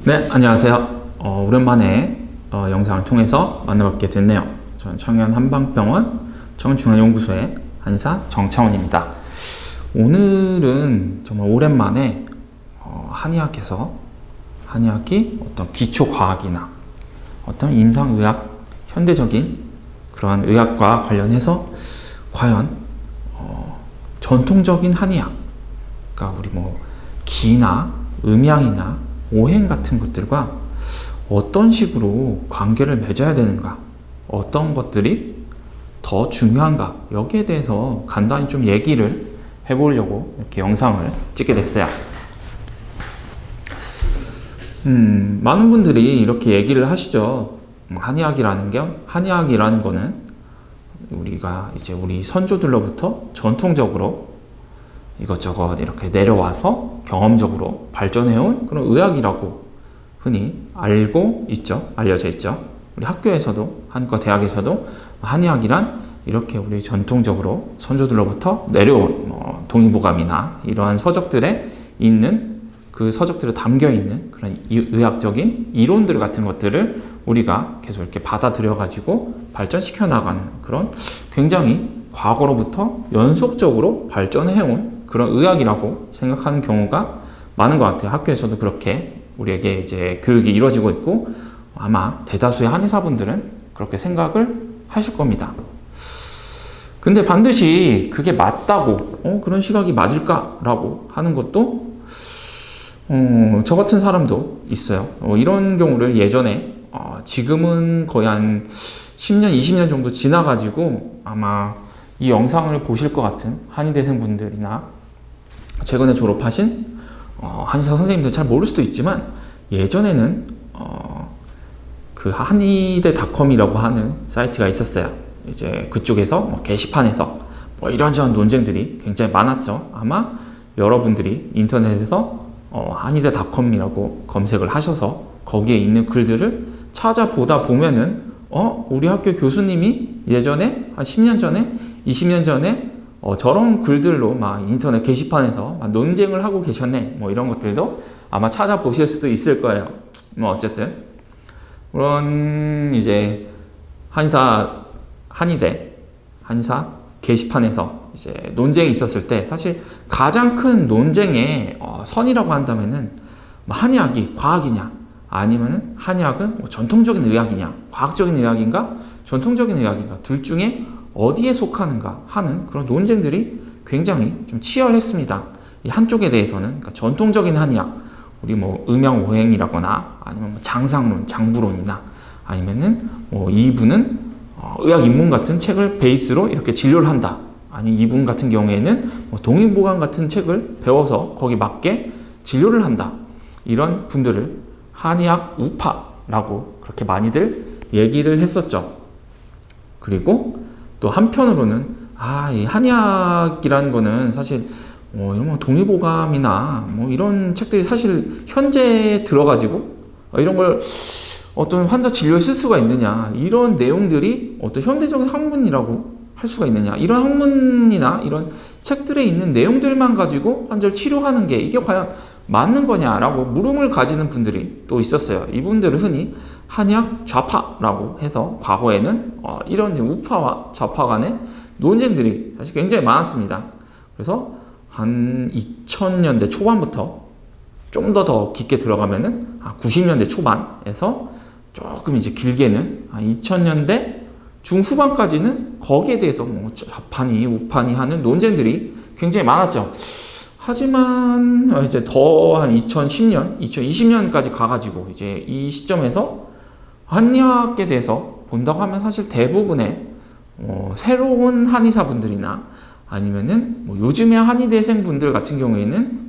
네, 안녕하세요. 오랜만에 영상을 통해서 만나뵙게 됐네요. 저는 청년 한방병원 청중앙연구소의 한의사 정창훈입니다. 오늘은 정말 오랜만에 한의학이 어떤 기초과학이나 어떤 임상의학, 현대적인 그러한 의학과 관련해서 과연 전통적인 한의학, 그러니까 우리 기나 음양이나 오행 같은 것들과 어떤 식으로 관계를 맺어야 되는가, 어떤 것들이 더 중요한가, 여기에 대해서 간단히 좀 얘기를 해보려고 이렇게 영상을 찍게 됐어요. 많은 분들이 이렇게 얘기를 하시죠. 한의학이라는 거는 우리가 이제 우리 선조들로부터 전통적으로 이것저것 이렇게 내려와서 경험적으로 발전해온 그런 의학이라고 흔히 알려져 있죠. 우리 학교에서도, 한과 대학에서도 한의학이란 이렇게 우리 전통적으로 선조들로부터 내려온 동의보감이나 이러한 서적들에 있는, 그 서적들에 담겨 있는 그런 의학적인 이론들 같은 것들을 우리가 계속 이렇게 받아들여 가지고 발전시켜 나가는 그런 굉장히 과거로부터 연속적으로 발전해온 그런 의학이라고 생각하는 경우가 많은 것 같아요. 학교에서도 그렇게 우리에게 이제 교육이 이루어지고 있고, 아마 대다수의 한의사분들은 그렇게 생각을 하실 겁니다. 근데 반드시 그게 맞다고, 그런 시각이 맞을까라고 하는 것도 저 같은 사람도 있어요. 이런 경우를 예전에, 지금은 거의 한 10년, 20년 정도 지나가지고 아마 이 영상을 보실 것 같은 한의대생 분들이나 최근에 졸업하신 한의사 선생님들 잘 모를 수도 있지만, 예전에는 그 한의대닷컴이라고 하는 사이트가 있었어요. 이제 그쪽에서 게시판에서 이런저런 논쟁들이 굉장히 많았죠. 아마 여러분들이 인터넷에서 한의대닷컴이라고 검색을 하셔서 거기에 있는 글들을 찾아보다 보면은 우리 학교 교수님이 예전에 한 10년 전에, 20년 전에 저런 글들로 막 인터넷 게시판에서 막 논쟁을 하고 계셨네, 이런 것들도 아마 찾아보실 수도 있을 거예요. 어쨌든 그런 이제 한의사 게시판에서 이제 논쟁이 있었을 때, 사실 가장 큰 논쟁의 선이라고 한다면은 한의학이 과학이냐, 아니면은 한의학은 전통적인 의학이냐, 과학적인 의학인가, 전통적인 의학인가, 둘 중에 어디에 속하는가 하는 그런 논쟁들이 굉장히 좀 치열했습니다. 이 한쪽에 대해서는, 그러니까 전통적인 한의학, 우리 음양오행이라거나 아니면 장상론, 장부론이나 아니면은 이분은 의학 입문 같은 책을 베이스로 이렇게 진료를 한다. 아니 이분 같은 경우에는 동의보감 같은 책을 배워서 거기 맞게 진료를 한다. 이런 분들을 한의학 우파라고 그렇게 많이들 얘기를 했었죠. 그리고 또 한편으로는 이 한의학이라는 거는 사실 이런 동의보감이나 이런 책들이 사실 현재 들어가지고 이런 걸 어떤 환자 진료에 쓸 수가 있느냐, 이런 내용들이 어떤 현대적인 학문이라고 할 수가 있느냐, 이런 학문이나 이런 책들에 있는 내용들만 가지고 환자를 치료하는 게 이게 과연 맞는 거냐라고 물음을 가지는 분들이 또 있었어요. 이분들을 흔히 한의학 좌파라고 해서 과거에는 이런 우파와 좌파 간의 논쟁들이 사실 굉장히 많았습니다. 그래서 한 2000년대 초반부터 좀 더 깊게 들어가면은 90년대 초반에서 조금 이제 길게는 2000년대 중후반까지는 거기에 대해서 좌파니 우파니 하는 논쟁들이 굉장히 많았죠. 하지만 이제 더 한 2010년, 2020년까지 가가지고 이제 이 시점에서 한의학에 대해서 본다고 하면 사실 대부분의 새로운 한의사분들이나 아니면은 요즘의 한의대생분들 같은 경우에는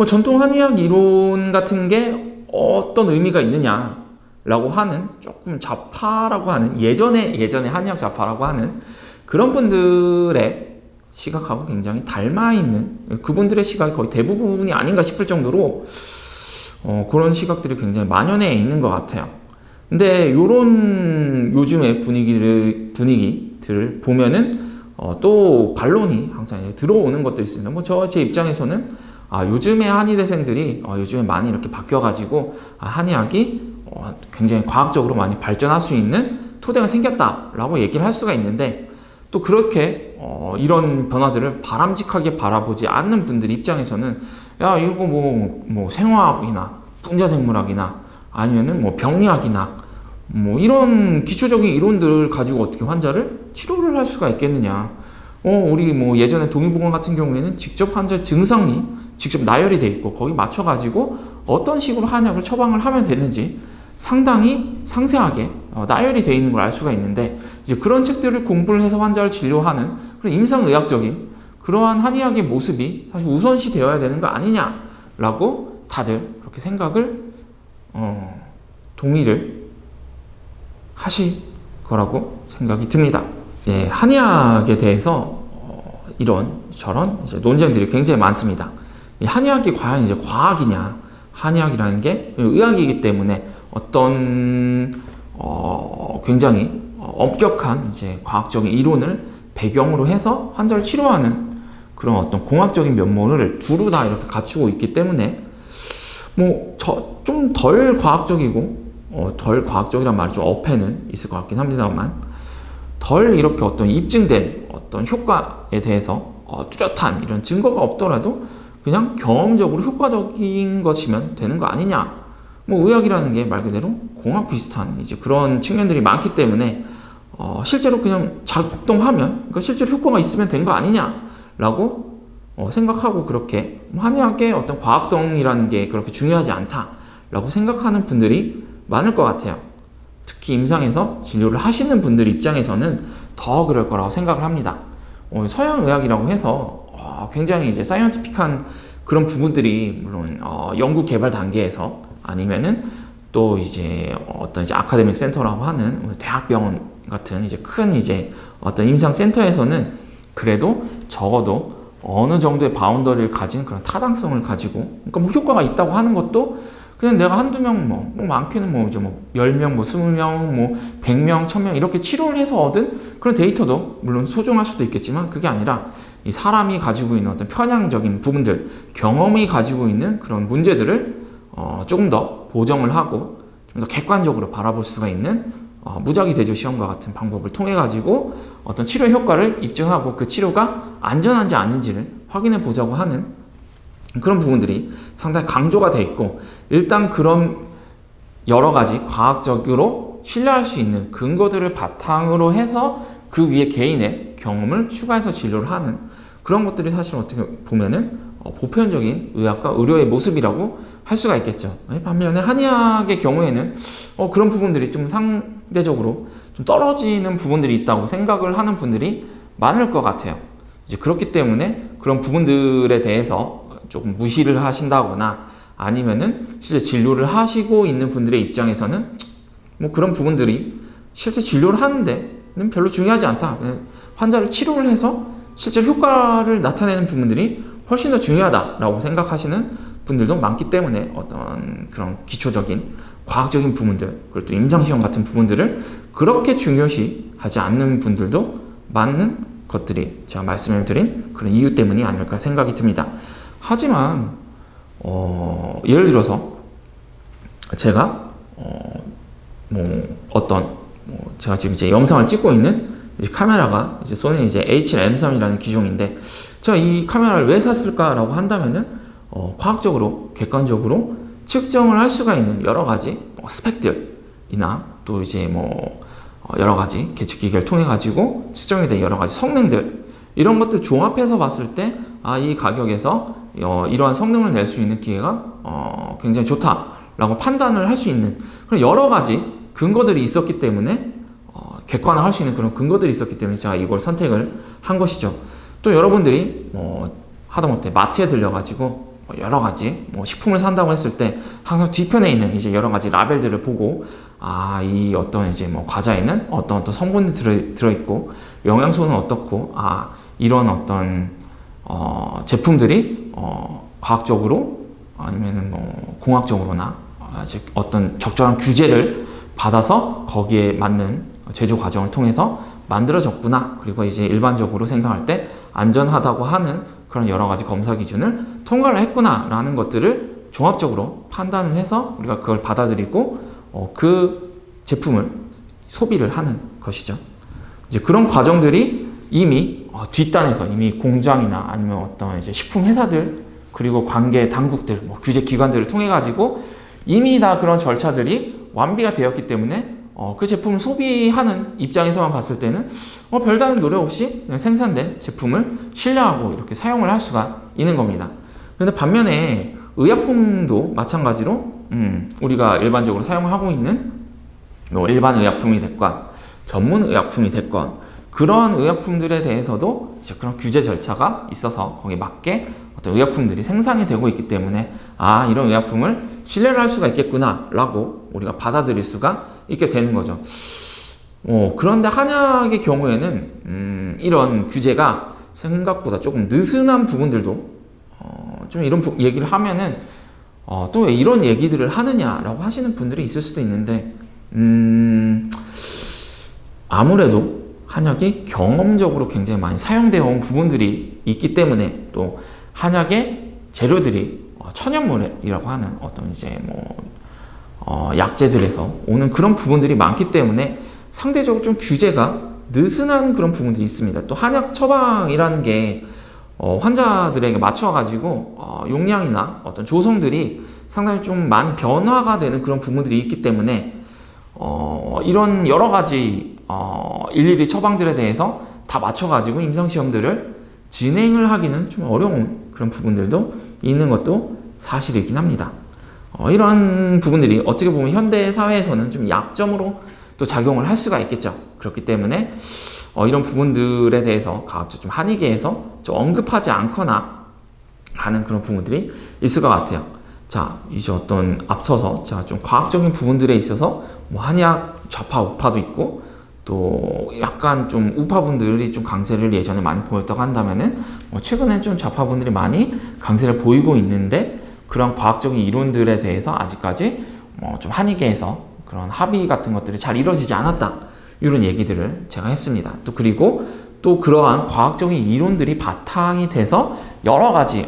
전통 한의학 이론 같은 게 어떤 의미가 있느냐라고 하는 조금 좌파라고 하는 예전에 한의학 좌파라고 하는 그런 분들의 시각하고 굉장히 닮아있는, 그분들의 시각이 거의 대부분이 아닌가 싶을 정도로 그런 시각들이 굉장히 만연해 있는 것 같아요. 근데 요런 요즘의 분위기들을 보면은 또 반론이 항상 들어오는 것도 있습니다. 제 입장에서는 요즘에 한의대생들이 요즘에 많이 이렇게 바뀌어가지고 한의학이 굉장히 과학적으로 많이 발전할 수 있는 토대가 생겼다라고 얘기를 할 수가 있는데, 또 그렇게 이런 변화들을 바람직하게 바라보지 않는 분들 입장에서는 야, 이거 뭐 생화학이나 분자생물학이나 아니면은 뭐 병리학이나 뭐 이런 기초적인 이론들을 가지고 어떻게 환자를 치료를 할 수가 있겠느냐. 우리 뭐 예전에 동의보건 같은 경우에는 직접 환자 증상이 직접 나열이 돼 있고 거기 맞춰가지고 어떤 식으로 한약을 처방을 하면 되는지 상당히 상세하게 나열이 되어 있는 걸 알 수가 있는데, 이제 그런 책들을 공부를 해서 환자를 진료하는 그런 임상의학적인 그러한 한의학의 모습이 사실 우선시 되어야 되는 거 아니냐라고 다들 그렇게 생각을 동의를 하실 거라고 생각이 듭니다. 네, 한의학에 대해서 이런 저런 이제 논쟁들이 굉장히 많습니다. 이 한의학이 과연 이제 과학이냐? 한의학이라는 게 의학이기 때문에 어떤 굉장히 엄격한 이제 과학적인 이론을 배경으로 해서 환자를 치료하는 그런 어떤 공학적인 면모를 두루 다 이렇게 갖추고 있기 때문에 뭐 좀 덜 과학적이고 덜 과학적이란 말이 좀 어폐는 있을 것 같긴 합니다만, 덜 이렇게 어떤 입증된 어떤 효과에 대해서 뚜렷한 이런 증거가 없더라도 그냥 경험적으로 효과적인 것이면 되는 거 아니냐. 뭐 의학이라는 게 말 그대로 공학 비슷한 이제 그런 측면들이 많기 때문에 실제로 그냥 작동하면, 그러니까 실제로 효과가 있으면 된 거 아니냐라고 생각하고, 그렇게 한의학의 어떤 과학성이라는 게 그렇게 중요하지 않다라고 생각하는 분들이 많을 것 같아요. 특히 임상에서 진료를 하시는 분들 입장에서는 더 그럴 거라고 생각을 합니다. 서양 의학이라고 해서 굉장히 이제 사이언티픽한 그런 부분들이 물론 연구 개발 단계에서 아니면은 또 이제 어떤 이제 아카데믹 센터라고 하는 대학병원 같은 이제 큰 이제 어떤 임상 센터에서는 그래도 적어도 어느 정도의 바운더리를 가진 그런 타당성을 가지고, 그러니까 뭐 효과가 있다고 하는 것도 그냥 내가 한두 명 뭐 많게는 뭐 이제 뭐 10명, 뭐 20명, 뭐 100명, 1000명 이렇게 치료를 해서 얻은 그런 데이터도 물론 소중할 수도 있겠지만, 그게 아니라 이 사람이 가지고 있는 어떤 편향적인 부분들, 경험이 가지고 있는 그런 문제들을 조금 더 보정을 하고 좀 더 객관적으로 바라볼 수가 있는 무작위 대조 시험과 같은 방법을 통해 가지고 어떤 치료 효과를 입증하고 그 치료가 안전한지 아닌지를 확인해 보자고 하는 그런 부분들이 상당히 강조가 돼 있고, 일단 그런 여러 가지 과학적으로 신뢰할 수 있는 근거들을 바탕으로 해서 그 위에 개인의 경험을 추가해서 진료를 하는 그런 것들이 사실 어떻게 보면은 보편적인 의학과 의료의 모습이라고 할 수가 있겠죠. 반면에 한의학의 경우에는 그런 부분들이 좀 상대적으로 좀 떨어지는 부분들이 있다고 생각을 하는 분들이 많을 것 같아요. 이제 그렇기 때문에 그런 부분들에 대해서 조금 무시를 하신다거나 아니면은 실제 진료를 하시고 있는 분들의 입장에서는 뭐 그런 부분들이 실제 진료를 하는데는 별로 중요하지 않다. 환자를 치료를 해서 실제 효과를 나타내는 부분들이 훨씬 더 중요하다라고 생각하시는 분들도 많기 때문에 어떤 그런 기초적인 과학적인 부분들, 그리고 또 임상시험 같은 부분들을 그렇게 중요시하지 않는 분들도 많은 것들이 제가 말씀을 드린 그런 이유 때문이 아닐까 생각이 듭니다. 하지만 예를 들어서 제가 제가 지금 이제 영상을 찍고 있는 이제 카메라가 이제 소니 이제 A7M3이라는 기종인데, 제가 이 카메라를 왜 샀을까라고 한다면은 과학적으로 객관적으로 측정을 할 수가 있는 여러 가지 스펙들이나 또 이제 여러 가지 계측기계를 통해 가지고 측정이 된 여러 가지 성능들, 이런 것들 종합해서 봤을 때 이 가격에서 이러한 성능을 낼 수 있는 기계가 굉장히 좋다라고 판단을 할 수 있는 그런 여러 가지 근거들이 있었기 때문에 객관화할 수 있는 그런 근거들이 있었기 때문에 제가 이걸 선택을 한 것이죠. 또 여러분들이 하다못해 마트에 들려가지고 여러 가지 식품을 산다고 했을 때 항상 뒤편에 있는 이제 여러 가지 라벨들을 보고 이 어떤 이제 과자에는 어떤 성분이 들어있고 영양소는 어떻고 이런 어떤 제품들이 과학적으로 아니면은 공학적으로나 어떤 적절한 규제를 받아서 거기에 맞는 제조 과정을 통해서 만들어졌구나. 그리고 이제 일반적으로 생각할 때 안전하다고 하는 그런 여러 가지 검사 기준을 통과를 했구나라는 것들을 종합적으로 판단을 해서 우리가 그걸 받아들이고 그 제품을 소비를 하는 것이죠. 이제 그런 과정들이 이미 뒷단에서 이미 공장이나 아니면 어떤 이제 식품 회사들 그리고 관계 당국들, 규제 기관들을 통해 가지고 이미 다 그런 절차들이 완비가 되었기 때문에 그 제품을 소비하는 입장에서만 봤을 때는 별다른 노력 없이 그냥 생산된 제품을 신뢰하고 이렇게 사용을 할 수가 있는 겁니다. 그런데 반면에 의약품도 마찬가지로 우리가 일반적으로 사용하고 있는 일반 의약품이 됐건 전문 의약품이 됐건 그러한 의약품들에 대해서도 이제 그런 규제 절차가 있어서 거기에 맞게 어떤 의약품들이 생산이 되고 있기 때문에 이런 의약품을 신뢰를 할 수가 있겠구나 라고 우리가 받아들일 수가 있게 되는 거죠. 그런데 한약의 경우에는 이런 규제가 생각보다 조금 느슨한 부분들도 좀 이런 얘기를 하면은 또 왜 이런 얘기들을 하느냐라고 하시는 분들이 있을 수도 있는데 아무래도 한약이 경험적으로 굉장히 많이 사용되어 온 부분들이 있기 때문에 또 한약의 재료들이 천연물이라고 하는 어떤 이제 약재들에서 오는 그런 부분들이 많기 때문에 상대적으로 좀 규제가 느슨한 그런 부분들이 있습니다. 또 한약 처방이라는 게 환자들에게 맞춰가지고 용량이나 어떤 조성들이 상당히 좀 많이 변화가 되는 그런 부분들이 있기 때문에 이런 여러 가지 일일이 처방들에 대해서 다 맞춰가지고 임상시험들을 진행을 하기는 좀 어려운 그런 부분들도 있는 것도 사실이긴 합니다. 이런 부분들이 어떻게 보면 현대 사회에서는 좀 약점으로 또 작용을 할 수가 있겠죠. 그렇기 때문에 이런 부분들에 대해서 가급적 좀 한의계에서 좀 언급하지 않거나 하는 그런 부분들이 있을 것 같아요. 자, 이제 어떤 앞서서 제가 좀 과학적인 부분들에 있어서 한의학 좌파 우파도 있고 또 약간 좀 우파분들이 좀 강세를 예전에 많이 보였다고 한다면은 최근에 좀 좌파분들이 많이 강세를 보이고 있는데 그런 과학적인 이론들에 대해서 아직까지 좀 한의계에서 그런 합의 같은 것들이 잘 이루어지지 않았다 이런 얘기들을 제가 했습니다. 또 그리고 또 그러한 과학적인 이론들이 바탕이 돼서 여러 가지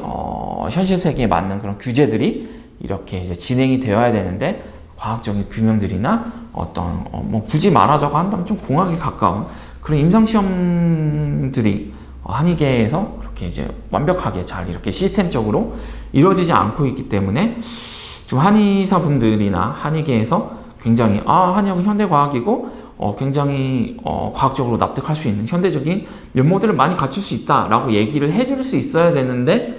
현실 세계에 맞는 그런 규제들이 이렇게 이제 진행이 되어야 되는데 과학적인 규명들이나 어떤 굳이 말하자고 한다면 좀 공학에 가까운 그런 임상시험들이 한의계에서 그렇게 이제 완벽하게 잘 이렇게 시스템적으로 이루어지지 않고 있기 때문에 좀 한의사분들이나 한의계에서 굉장히 한의학은 현대과학이고 굉장히 과학적으로 납득할 수 있는 현대적인 면모들을 많이 갖출 수 있다라고 얘기를 해줄 수 있어야 되는데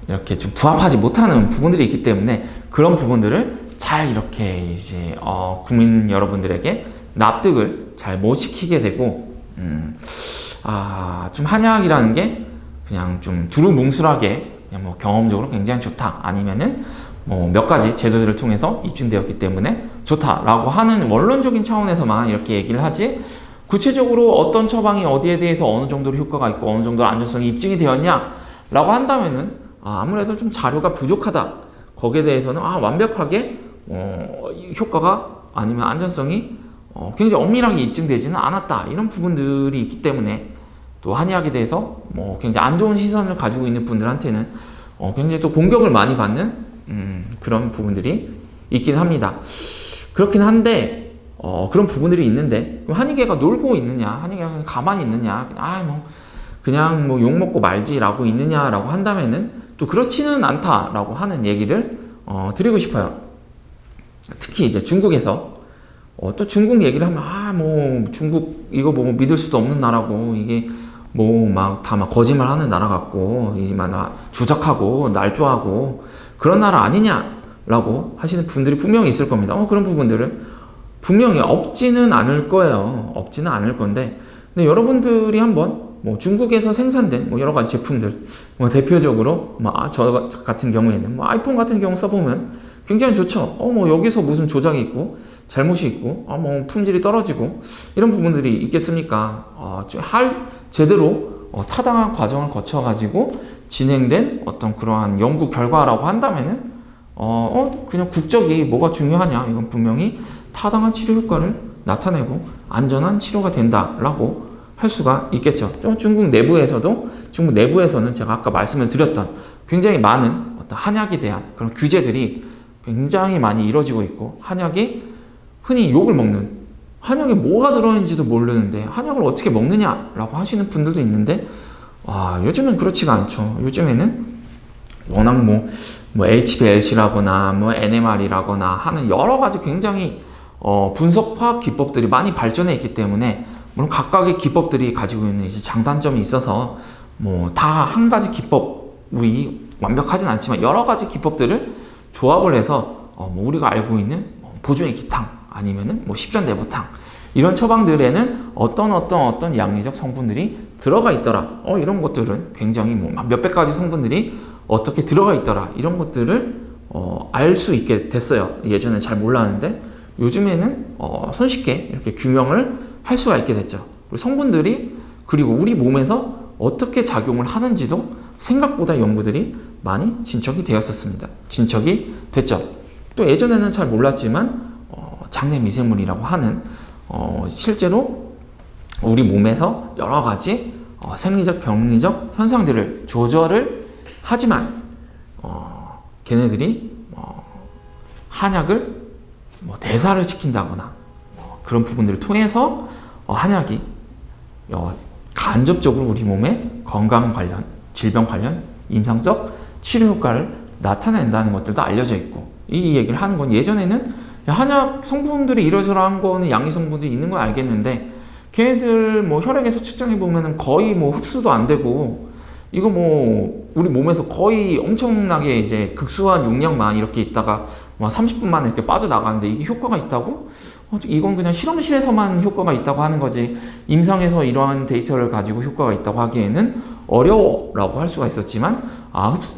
이렇게 좀 부합하지 못하는 부분들이 있기 때문에 그런 부분들을 잘 이렇게 이제 국민 여러분들에게 납득을 잘 못 시키게 되고 좀 한약이라는 게 그냥 좀 두루뭉술하게 그냥 경험적으로 굉장히 좋다 아니면은 몇 가지 제도들을 통해서 입증되었기 때문에 좋다라고 하는 원론적인 차원에서만 이렇게 얘기를 하지 구체적으로 어떤 처방이 어디에 대해서 어느 정도로 효과가 있고 어느 정도로 안전성이 입증이 되었냐라고 한다면은 아무래도 좀 자료가 부족하다. 거기에 대해서는 완벽하게 효과가 아니면 안전성이 굉장히 엄밀하게 입증되지는 않았다. 이런 부분들이 있기 때문에 또 한의학에 대해서 굉장히 안 좋은 시선을 가지고 있는 분들한테는 굉장히 또 공격을 많이 받는 그런 부분들이 있긴 합니다. 그렇긴 한데 그런 부분들이 있는데 그럼 한의계가 놀고 있느냐, 한의계가 그냥 가만히 있느냐, 그냥 욕먹고 말지라고 있느냐라고 한다면은 또 그렇지는 않다라고 하는 얘기를 드리고 싶어요. 특히 이제 중국에서 또 중국 얘기를 하면 중국 이거 믿을 수도 없는 나라고 이게 다 거짓말하는 나라 같고 이제 조작하고 날조하고 그런 나라 아니냐라고 하시는 분들이 분명히 있을 겁니다. 그런 부분들은 분명히 없지는 않을 거예요. 없지는 않을 건데 근데 여러분들이 한번 중국에서 생산된 여러 가지 제품들 대표적으로 저 같은 경우에는 아이폰 같은 경우 써보면 굉장히 좋죠. 여기서 무슨 조작이 있고 잘못이 있고 품질이 떨어지고 이런 부분들이 있겠습니까? 제대로 타당한 과정을 거쳐 가지고 진행된 어떤 그러한 연구 결과라고 한다면은 그냥 국적이 뭐가 중요하냐, 이건 분명히 타당한 치료 효과를 나타내고 안전한 치료가 된다라고 할 할 수가 있겠죠. 또 중국 내부에서는 제가 아까 말씀을 드렸던 굉장히 많은 어떤 한약에 대한 그런 규제들이 굉장히 많이 이루어지고 있고, 한약이 흔히 욕을 먹는, 한약에 뭐가 들어있는지도 모르는데 한약을 어떻게 먹느냐라고 하시는 분들도 있는데, 요즘은 그렇지가 않죠. 요즘에는 워낙 뭐 HPLC라거나 뭐 NMR이라거나 하는 여러 가지 굉장히 분석 화학 기법들이 많이 발전해 있기 때문에, 물론 각각의 기법들이 가지고 있는 이제 장단점이 있어서 뭐 다 한 가지 기법이 완벽하진 않지만 여러 가지 기법들을 조합을 해서 뭐 우리가 알고 있는 보존의 기탕 아니면은 뭐 십전대보탕 이런 처방들에는 어떤 양리적 성분들이 들어가 있더라. 이런 것들은 굉장히 뭐 몇백 가지 성분들이 어떻게 들어가 있더라. 이런 것들을 알 수 있게 됐어요. 예전에 잘 몰랐는데 요즘에는 손쉽게 이렇게 규명을 할 수가 있게 됐죠. 성분들이 그리고 우리 몸에서 어떻게 작용을 하는지도 생각보다 연구들이 많이 진척이 됐죠. 또 예전에는 잘 몰랐지만 장내 미생물이라고 하는 실제로 우리 몸에서 여러 가지 생리적, 병리적 현상들을 조절을 하지만 걔네들이 한약을 대사를 시킨다거나 그런 부분들을 통해서 한약이 간접적으로 우리 몸의 건강 관련, 질병 관련, 임상적 치료 효과를 나타낸다는 것들도 알려져 있고, 이 얘기를 하는 건, 예전에는 한약 성분들이 이러저러한 거는 양리 성분들이 있는 건 알겠는데 걔네들 뭐 혈액에서 측정해 보면은 거의 뭐 흡수도 안 되고, 이거 뭐 우리 몸에서 거의 엄청나게 이제 극소한 용량만 이렇게 있다가 뭐 30분 만에 이렇게 빠져나가는데 이게 효과가 있다고? 이건 그냥 실험실에서만 효과가 있다고 하는 거지, 임상에서 이러한 데이터를 가지고 효과가 있다고 하기에는 어려워라고 할 수가 있었지만,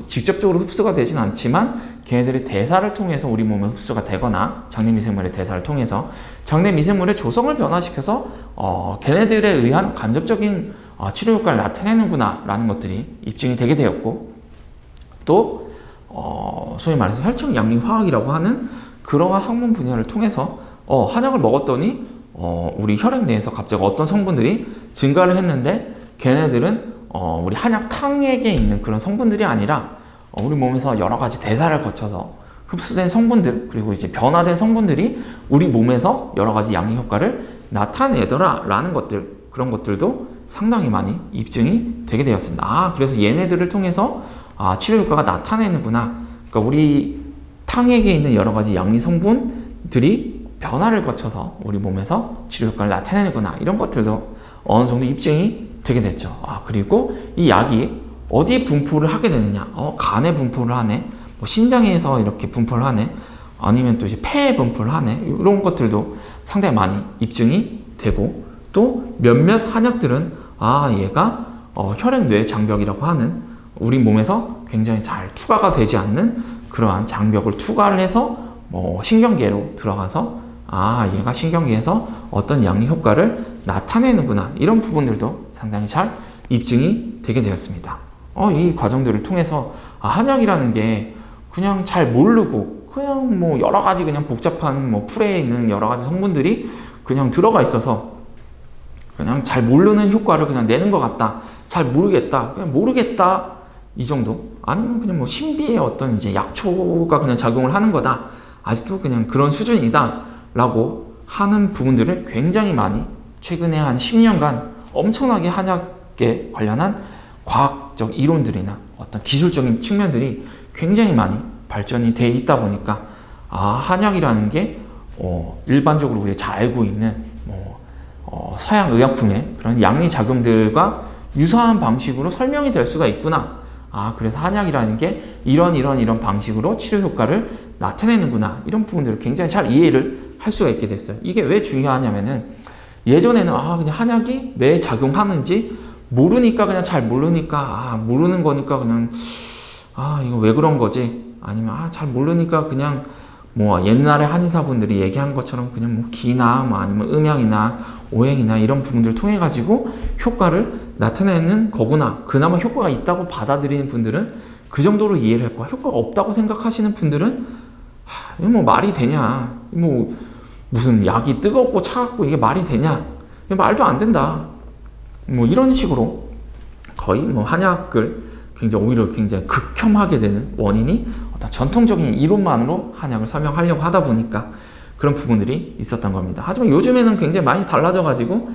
직접적으로 흡수가 되진 않지만 걔네들의 대사를 통해서 우리 몸에 흡수가 되거나 장내 미생물의 대사를 통해서 장내 미생물의 조성을 변화시켜서 걔네들에 의한 간접적인 치료 효과를 나타내는구나 라는 것들이 입증이 되게 되었고, 또 소위 말해서 혈청 양리 화학이라고 하는 그러한 학문 분야를 통해서 한약을 먹었더니 우리 혈액 내에서 갑자기 어떤 성분들이 증가를 했는데, 걔네들은 우리 한약 탕액에 있는 그런 성분들이 아니라 우리 몸에서 여러 가지 대사를 거쳐서 흡수된 성분들, 그리고 이제 변화된 성분들이 우리 몸에서 여러 가지 양리 효과를 나타내더라 라는 것들, 그런 것들도 상당히 많이 입증이 되게 되었습니다. 그래서 얘네들을 통해서 치료 효과가 나타내는구나. 그러니까 우리 탕액에 있는 여러 가지 양리 성분들이 변화를 거쳐서 우리 몸에서 치료 효과를 나타내는구나. 이런 것들도 어느 정도 입증이 되게 됐죠. 그리고 이 약이 어디에 분포를 하게 되느냐? 간에 분포를 하네. 뭐 신장에서 이렇게 분포를 하네. 아니면 또 이제 폐에 분포를 하네. 이런 것들도 상당히 많이 입증이 되고, 또 몇몇 한약들은 얘가 혈액 뇌 장벽이라고 하는 우리 몸에서 굉장히 잘 투과가 되지 않는 그러한 장벽을 투과를 해서 신경계로 들어가서 얘가 신경계에서 어떤 양리 효과를 나타내는구나. 이런 부분들도 상당히 잘 입증이 되게 되었습니다. 이 과정들을 통해서 한약이라는 게 그냥 잘 모르고 그냥 뭐 여러 가지 그냥 복잡한 풀에 있는 여러 가지 성분들이 그냥 들어가 있어서 그냥 잘 모르는 효과를 그냥 내는 것 같다. 잘 모르겠다. 그냥 모르겠다. 이 정도? 아니면 그냥 신비의 어떤 이제 약초가 그냥 작용을 하는 거다. 아직도 그냥 그런 수준이다. 라고 하는 부분들을 굉장히 많이 최근에 한 10년간 엄청나게 한약에 관련한 과학적 이론들이나 어떤 기술적인 측면들이 굉장히 많이 발전이 돼 있다 보니까 한약이라는 게 일반적으로 우리가 잘 알고 있는 서양 의약품의 그런 양리 작용들과 유사한 방식으로 설명이 될 수가 있구나. 그래서 한약이라는 게 이런 방식으로 치료 효과를 나타내는구나. 이런 부분들을 굉장히 잘 이해를 할 수가 있게 됐어요. 이게 왜 중요하냐면은, 예전에는 그냥 한약이 왜 작용하는지 모르니까, 그냥 잘 모르니까 모르는 거니까 그냥 이거 왜 그런 거지? 아니면 잘 모르니까 그냥 뭐 옛날에 한의사분들이 얘기한 것처럼 그냥 뭐 기나 뭐 아니면 음양이나 오행이나 이런 부분들을 통해 가지고 효과를 나타내는 거구나. 그나마 효과가 있다고 받아들이는 분들은 그 정도로 이해를 했고, 효과가 없다고 생각하시는 분들은 이거 뭐 말이 되냐? 무슨 약이 뜨겁고 차갑고 이게 말이 되냐? 이거 말도 안 된다. 뭐 이런 식으로 거의 뭐 한약을 오히려 굉장히 극혐하게 되는 원인이 어떤 전통적인 이론만으로 한약을 설명하려고 하다 보니까 그런 부분들이 있었던 겁니다. 하지만 요즘에는 굉장히 많이 달라져가지고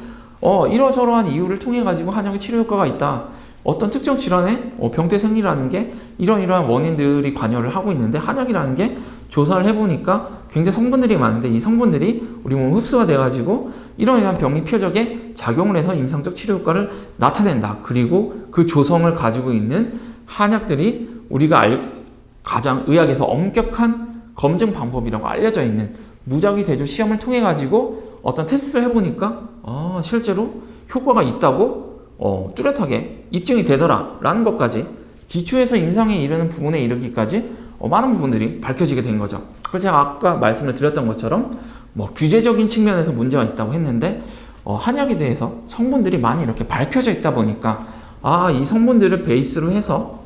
이러저러한 이유를 통해 가지고 한약의 치료 효과가 있다. 어떤 특정 질환의 병태 생리라는 게 이러이러한 원인들이 관여를 하고 있는데 한약이라는 게 조사를 해보니까 굉장히 성분들이 많은데 이 성분들이 우리 몸에 흡수가 돼가지고 이러이러한 병리 표적에 작용을 해서 임상적 치료 효과를 나타낸다. 그리고 그 조성을 가지고 있는 한약들이 우리가 가장 의학에서 엄격한 검증 방법이라고 알려져 있는 무작위 대조 시험을 통해 가지고 어떤 테스트를 해보니까 실제로 효과가 있다고 뚜렷하게 입증이 되더라 라는 것까지 기초에서 임상에 이르는 부분에 이르기까지 많은 부분들이 밝혀지게 된 거죠. 그래서 제가 아까 말씀을 드렸던 것처럼 뭐 규제적인 측면에서 문제가 있다고 했는데 한약에 대해서 성분들이 많이 이렇게 밝혀져 있다 보니까 이 성분들을 베이스로 해서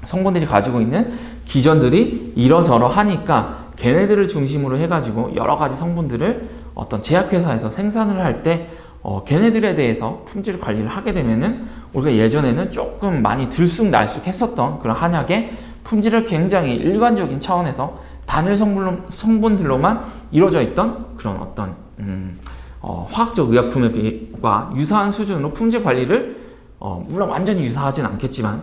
성분들이 가지고 있는 기전들이 이러저러 하니까 걔네들을 중심으로 해가지고 여러 가지 성분들을 어떤 제약회사에서 생산을 할 때 걔네들에 대해서 품질 관리를 하게 되면은 우리가 예전에는 조금 많이 들쑥날쑥 했었던 그런 한약의 품질을 굉장히 일관적인 차원에서 단일 성분들로만 이루어져 있던 그런 어떤 화학적 의약품과 유사한 수준으로 품질 관리를 물론 완전히 유사하진 않겠지만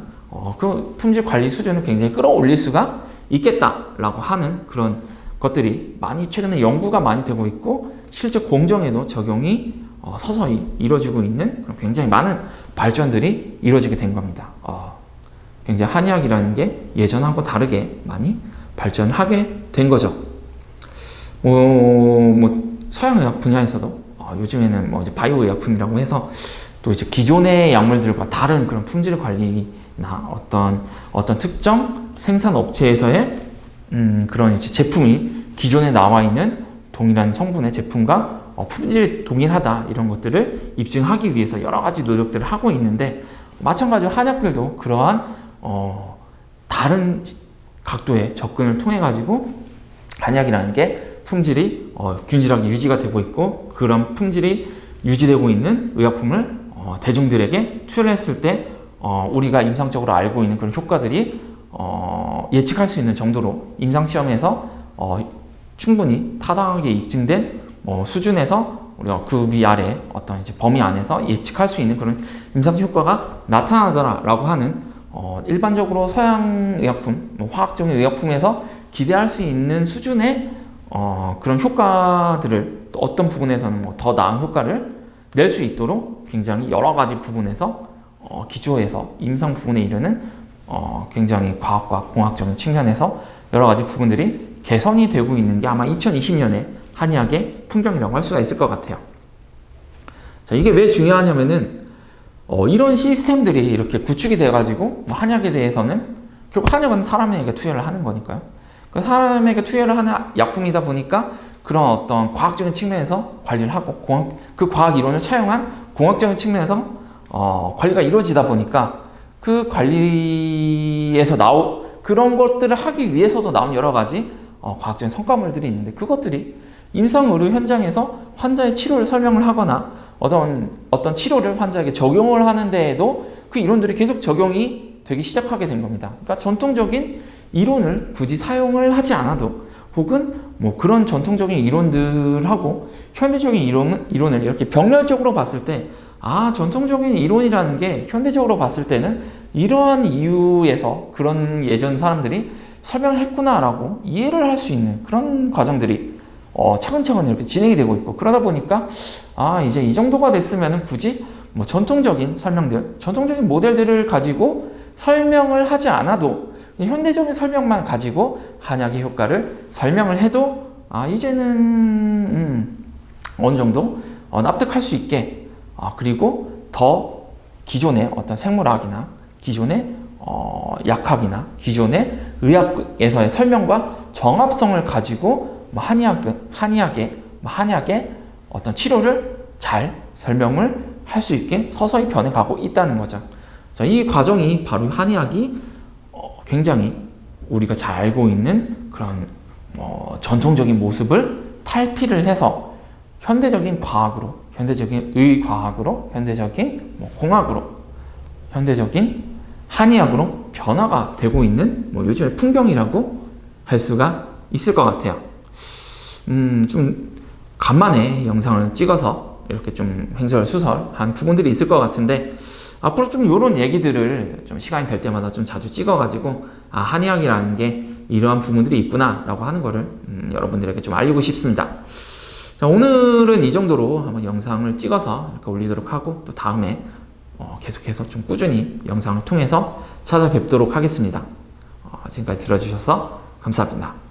그 품질 관리 수준을 굉장히 끌어올릴 수가 있겠다라고 하는 그런 것들이 많이 최근에 연구가 많이 되고 있고 실제 공정에도 적용이 서서히 이루어지고 있는 그런 굉장히 많은 발전들이 이루어지게 된 겁니다. 굉장히 한의학이라는 게 예전하고 다르게 많이 발전하게 된 거죠. 서양의학 분야에서도 요즘에는 뭐 이제 바이오 의약품이라고 해서 또 이제 기존의 약물들과 다른 그런 품질 관리나 어떤 특정 생산 업체에서의 그런 이제 제품이 기존에 나와 있는 동일한 성분의 제품과 품질이 동일하다 이런 것들을 입증하기 위해서 여러 가지 노력들을 하고 있는데 마찬가지로 한약들도 그러한 다른 각도의 접근을 통해 가지고 한약이라는 게 품질이 균질하게 유지가 되고 있고 그런 품질이 유지되고 있는 의약품을 대중들에게 투여를 했을 때 우리가 임상적으로 알고 있는 그런 효과들이 예측할 수 있는 정도로 임상시험에서 충분히 타당하게 입증된 수준에서 우리가 그 위아래 어떤 이제 범위 안에서 예측할 수 있는 그런 임상 효과가 나타나더라라고 하는 일반적으로 서양 의약품, 화학적인 의약품에서 기대할 수 있는 수준의 그런 효과들을 어떤 부분에서는 더 나은 효과를 낼 수 있도록 굉장히 여러 가지 부분에서 기초에서 임상 부분에 이르는 굉장히 과학과 공학적인 측면에서 여러 가지 부분들이 개선이 되고 있는 게 아마 2020년에 한의학의 풍경이라고 할 수가 있을 것 같아요. 자, 이게 왜 중요하냐면은 이런 시스템들이 이렇게 구축이 돼가지고 한약에 대해서는 결국 한약은 사람에게 투여를 하는 거니까요. 그 사람에게 투여를 하는 약품이다 보니까 그런 어떤 과학적인 측면에서 관리를 하고 그 과학 이론을 차용한 공학적인 측면에서 관리가 이루어지다 보니까 그 관리에서 그런 것들을 하기 위해서도 나온 여러 가지 과학적인 성과물들이 있는데 그것들이 임상의료 현장에서 환자의 치료를 설명을 하거나 어떤 치료를 환자에게 적용을 하는 데에도 그 이론들이 계속 적용이 되기 시작하게 된 겁니다. 그러니까 전통적인 이론을 굳이 사용을 하지 않아도 혹은 그런 전통적인 이론들하고 현대적인 이론을 이렇게 병렬적으로 봤을 때 전통적인 이론이라는 게 현대적으로 봤을 때는 이러한 이유에서 그런 예전 사람들이 설명을 했구나라고 이해를 할 수 있는 그런 과정들이 차근차근 이렇게 진행이 되고 있고 그러다 보니까 이제 이 정도가 됐으면 굳이 전통적인 설명들, 전통적인 모델들을 가지고 설명을 하지 않아도 현대적인 설명만 가지고 한약의 효과를 설명을 해도 이제는 어느 정도 납득할 수 있게 그리고 더 기존의 어떤 생물학이나 기존의 약학이나 기존의 의학에서의 설명과 정합성을 가지고 한의학의 어떤 치료를 잘 설명을 할 수 있게 서서히 변해가고 있다는 거죠. 자, 이 과정이 바로 한의학이 굉장히 우리가 잘 알고 있는 그런 전통적인 모습을 탈피를 해서 현대적인 과학으로 현대적인 의과학으로, 현대적인 공학으로, 현대적인 한의학으로 변화가 되고 있는 요즘의 풍경이라고 할 수가 있을 것 같아요. 좀 간만에 영상을 찍어서 이렇게 좀 횡설수설한 부분들이 있을 것 같은데, 앞으로 좀 이런 얘기들을 좀 시간이 될 때마다 좀 자주 찍어가지고 한의학이라는 게 이러한 부분들이 있구나 라고 하는 거를 여러분들에게 좀 알리고 싶습니다. 자, 오늘은 이 정도로 한번 영상을 찍어서 이렇게 올리도록 하고, 또 다음에 계속해서 좀 꾸준히 영상을 통해서 찾아뵙도록 하겠습니다. 지금까지 들어주셔서 감사합니다.